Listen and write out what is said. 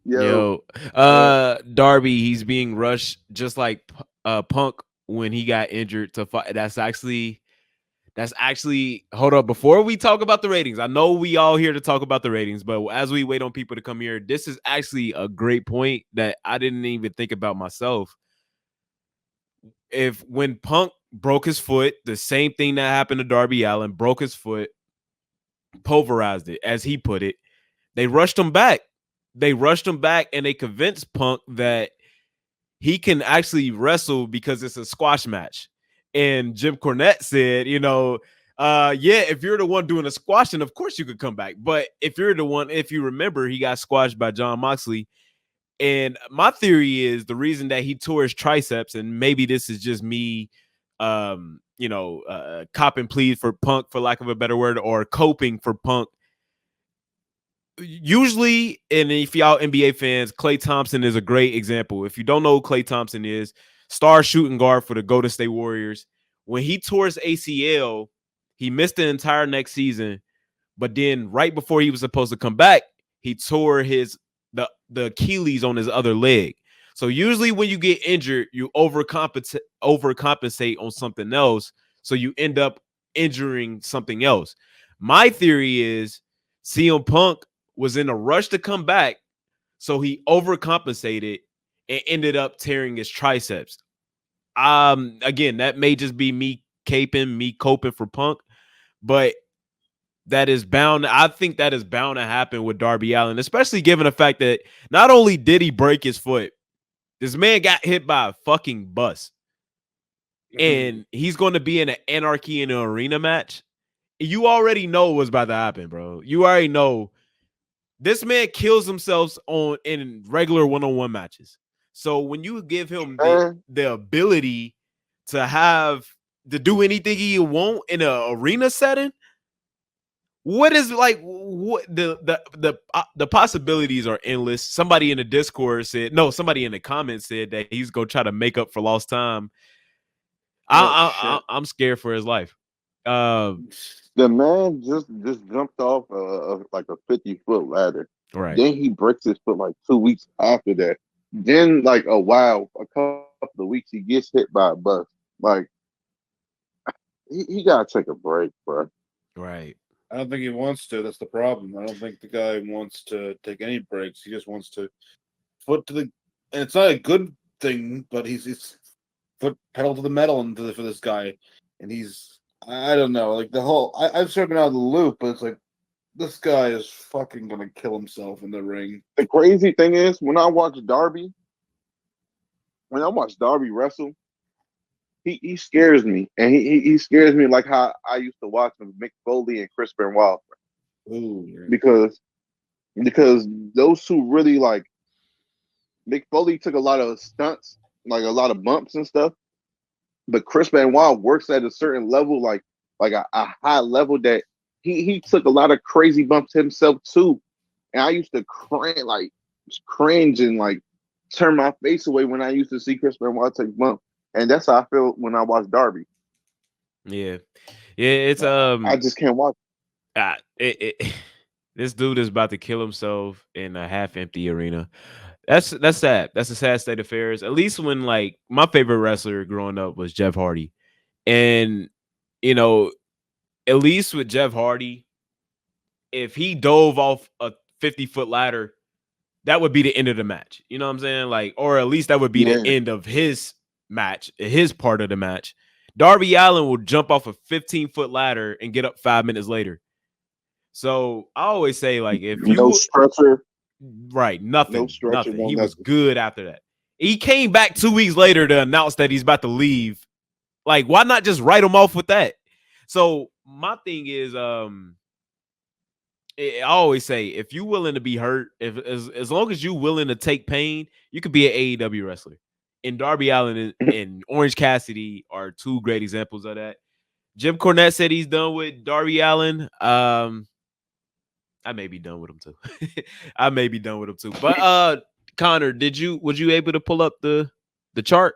Yo, Yo, uh, Darby, he's being rushed just like Punk when he got injured to fight. That's actually hold up before we talk about the ratings. I know we all here to talk about the ratings, but as we wait on people to come here, this is actually a great point that I didn't even think about myself. If when Punk broke his foot, the same thing that happened to Darby Allin, broke his foot, pulverized it, as he put it. They rushed him back. They rushed him back and they convinced Punk that he can actually wrestle because it's a squash match. And Jim Cornette said, yeah, if you're the one doing the squashing, of course you could come back. But if you're the one, if you remember, he got squashed by John Moxley. And my theory is the reason that he tore his triceps, and maybe this is just me, cop and plead for Punk, for lack of a better word, or coping for Punk. Usually, and if y'all NBA fans, Klay Thompson is a great example. If you don't know who Klay Thompson is, star shooting guard for the Golden State Warriors. When he tore his ACL, he missed the entire next season. But then, right before he was supposed to come back, he tore the Achilles on his other leg. So usually, when you get injured, you overcompensate on something else, so you end up injuring something else. My theory is CM Punk was in a rush to come back, so he overcompensated and ended up tearing his triceps. Again, that may just be me coping for Punk, but that is bound. I think that is bound to happen with Darby Allin, especially given the fact that not only did he break his foot, this man got hit by a fucking bus, and he's going to be in an Anarchy in an Arena match. You already know what's about to happen, bro. You already know this man kills himself on in regular one-on-one matches. So when you give him man, the ability to have to do anything he want in an arena setting, what is like what the possibilities are endless. Somebody in the Discord said no. Somebody in the comments said that he's gonna try to make up for lost time. oh shit. I'm scared for his life. Uh, The man just jumped off like a 50-foot ladder. right. Then he breaks his foot like 2 weeks after that. Then like a couple of weeks, he gets hit by a bus. Like he gotta take a break, bro. Right. I don't think he wants to. That's the problem. I don't think the guy wants to take any breaks. He just wants to foot to the, and it's not a good thing, but he's foot pedal to the metal for this guy, and I don't know, like the whole. I've sort of been out of the loop, but it's like this guy is fucking gonna kill himself in the ring. The crazy thing is when I watch Darby wrestle, he scares me, and he scares me like how I used to watch him, Mick Foley and Chris Benoit, Ooh, because because those two really like Mick Foley took a lot of stunts, like a lot of bumps and stuff, but Chris Benoit works at a certain level, like a high level that he took a lot of crazy bumps himself too, and I used to cringe and like turn my face away when I used to see Chris Benoit take bumps, and that's how I feel when I watch Darby. Yeah. Yeah. It's I just can't watch. this dude is about to kill himself in a half empty arena. That's sad. That's a sad state of affairs. At least when like my favorite wrestler growing up was Jeff Hardy, and you know, at least with Jeff Hardy, if he dove off a 50-foot ladder, that would be the end of the match. You know what I'm saying? Like, or at least that would be the Yeah, end of his match, his part of the match. Darby Allin will jump off a 15-foot ladder and get up 5 minutes later. So I always say, like, if no you stretcher, right, no stretcher, nothing. no He was nothing. good after that. He came back 2 weeks later to announce that he's about to leave. Like, why not just write him off with that? So my thing is, I always say if you willing to be hurt, if as long as you willing to take pain, you could be an AEW wrestler. And Darby Allin and Orange Cassidy are two great examples of that. Jim Cornette said he's done with Darby Allin. I may be done with him too. I may be done with him too. But Connor, would you able to pull up the chart?